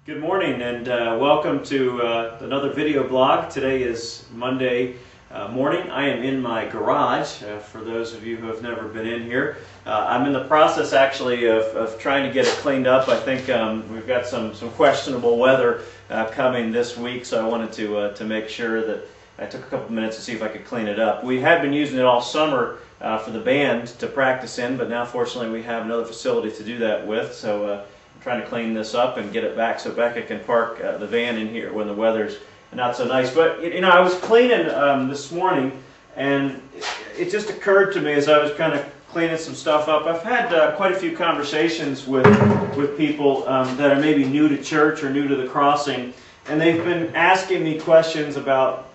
Good morning and welcome to another video blog. Today is Monday morning. I am in my garage for those of you who have never been in here. I'm in the process actually of trying to get it cleaned up. I think we've got some questionable weather coming this week, so I wanted to make sure that I took a couple minutes to see if I could clean it up. We had been using it all summer for the band to practice in, but now fortunately we have another facility to do that with, so trying to clean this up and get it back so Becca can park the van in here when the weather's not so nice. But you know, I was cleaning this morning, and it just occurred to me as I was kind of cleaning some stuff up. I've had quite a few conversations with people that are maybe new to church or new to the Crossing, and they've been asking me questions about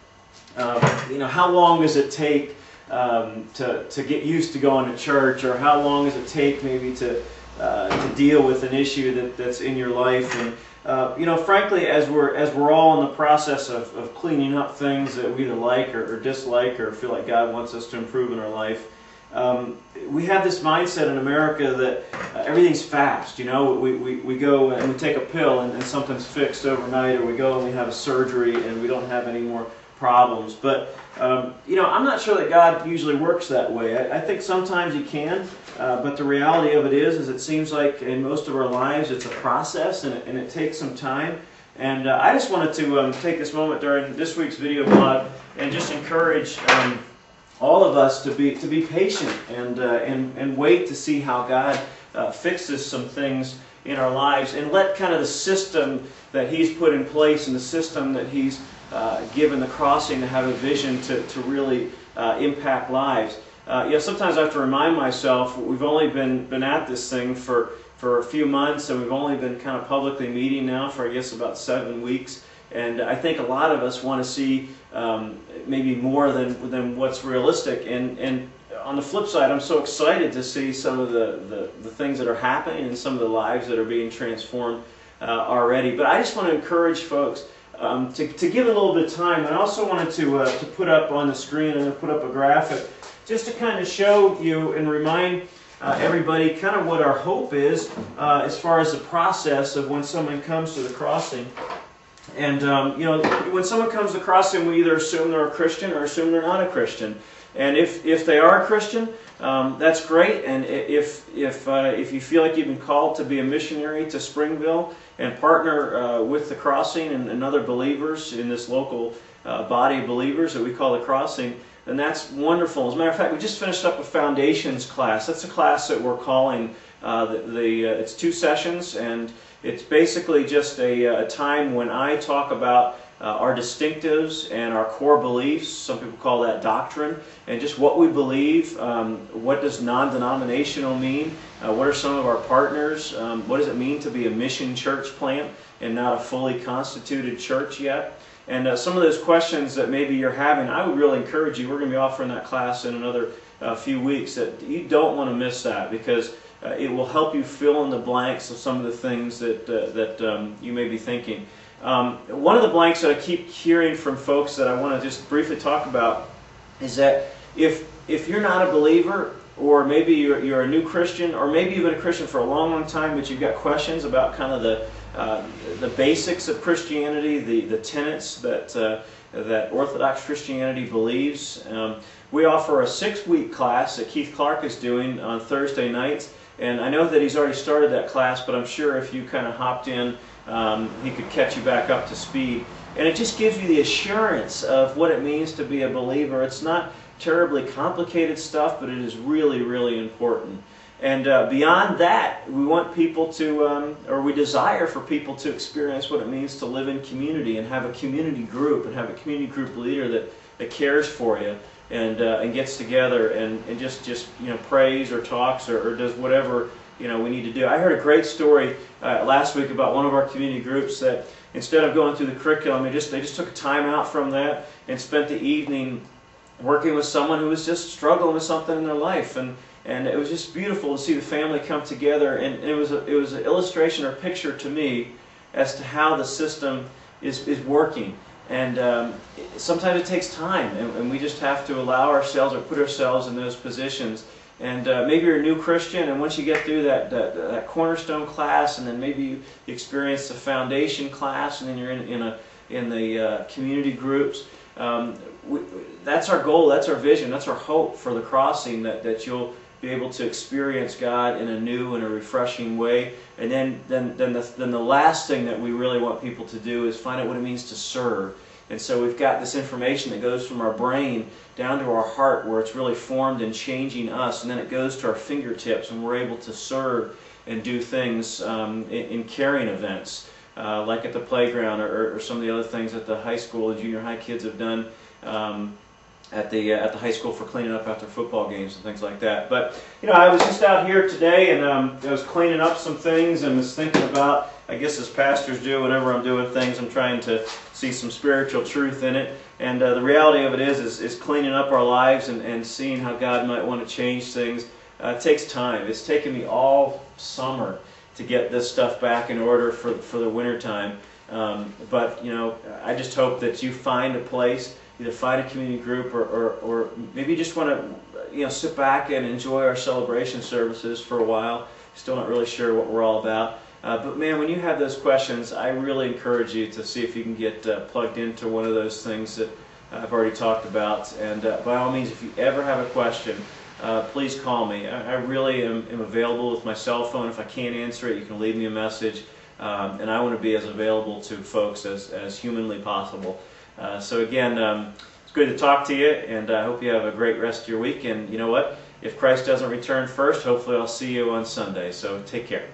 how long does it take to get used to going to church, or how long does it take maybe to deal with an issue that's in your life. And frankly, as we're all in the process of cleaning up things that we either like or dislike or feel like God wants us to improve in our life, we have this mindset in America that everything's fast. You know, we go and we take a pill and something's fixed overnight, or we go and we have a surgery and we don't have any more problems. But I'm not sure that God usually works that way. I think sometimes He can, but the reality of it is it seems like in most of our lives it's a process, and it takes some time. And I just wanted to take this moment during this week's video blog and just encourage all of us to be patient and wait to see how God fixes some things in our lives, and let kind of the system that He's put in place and the system that He's given the Crossing to have a vision to really impact lives. Sometimes I have to remind myself we've only been at this thing for a few months, and we've only been kind of publicly meeting now for I guess about 7 weeks. And I think a lot of us want to see maybe more than what's realistic. And on the flip side, I'm so excited to see some of the things that are happening and some of the lives that are being transformed already. But I just want to encourage folks to give a little bit of time. And I also wanted to put up on the screen, and put up a graphic just to kind of show you and remind everybody kind of what our hope is as far as the process of when someone comes to the Crossing. And when someone comes to the Crossing, we either assume they're a Christian or assume they're not a Christian. And if they are a Christian, that's great. And if you feel like you've been called to be a missionary to Springville and partner with the Crossing and other believers in this local body of believers that we call the Crossing, then that's wonderful. As a matter of fact, we just finished up a Foundations class. That's a class that we're calling it's 2 sessions, and it's basically just a time when I talk about our distinctives and our core beliefs. Some people call that doctrine, and just what we believe. What does non-denominational mean? What are some of our partners? What does it mean to be a mission church plant and not a fully constituted church yet? And some of those questions that maybe you're having, I would really encourage you. We're going to be offering that class in another few weeks. That you don't want to miss that, because it will help you fill in the blanks of some of the things that you may be thinking. One of the blanks that I keep hearing from folks that I want to just briefly talk about is that if you're not a believer, or maybe you're a new Christian, or maybe you've been a Christian for a long time, but you've got questions about kind of the basics of Christianity, the tenets that Orthodox Christianity believes. We offer a 6-week class that Keith Clark is doing on Thursday nights, and I know that he's already started that class, but I'm sure if you kind of hopped in, he could catch you back up to speed. And it just gives you the assurance of what it means to be a believer. It's not terribly complicated stuff, but it is really, really important. And beyond that, we want people to, or we desire for people to experience what it means to live in community and have a community group, and have a community group leader that cares for you and gets together and just prays or talks or does whatever we need to do. I heard a great story last week about one of our community groups that instead of going through the curriculum, they just took a time out from that and spent the evening working with someone who was just struggling with something in their life. And it was just beautiful to see the family come together, and it was an illustration or picture to me as to how the system is working. And sometimes it takes time, and we just have to allow ourselves or put ourselves in those positions And maybe you're a new Christian, and once you get through that cornerstone class, and then maybe you experience the foundation class, and then you're in the community groups. That's our goal, that's our vision, that's our hope for the Crossing, that you'll be able to experience God in a new and a refreshing way. And then the last thing that we really want people to do is find out what it means to serve. And so we've got this information that goes from our brain down to our heart, where it's really formed and changing us, and then it goes to our fingertips, and we're able to serve and do things in caring events, like at the playground, or some of the other things that the high school and junior high kids have done at the high school for cleaning up after football games and things like that. But I was just out here today, and I was cleaning up some things, and was thinking about, I guess as pastors do, whenever I'm doing things, I'm trying to see some spiritual truth in it. And the reality of it is cleaning up our lives and seeing how God might want to change things. It takes time. It's taken me all summer to get this stuff back in order for the winter time. But I just hope that you find a place, either find a community group, or maybe you just want to sit back and enjoy our celebration services for a while. Still not really sure what we're all about. But man, when you have those questions, I really encourage you to see if you can get plugged into one of those things that I've already talked about. And by all means, if you ever have a question, please call me. I really am available with my cell phone. If I can't answer it, you can leave me a message. And I want to be as available to folks as humanly possible. So again, it's good to talk to you, and I hope you have a great rest of your week. And you know what? If Christ doesn't return first, hopefully I'll see you on Sunday. So take care.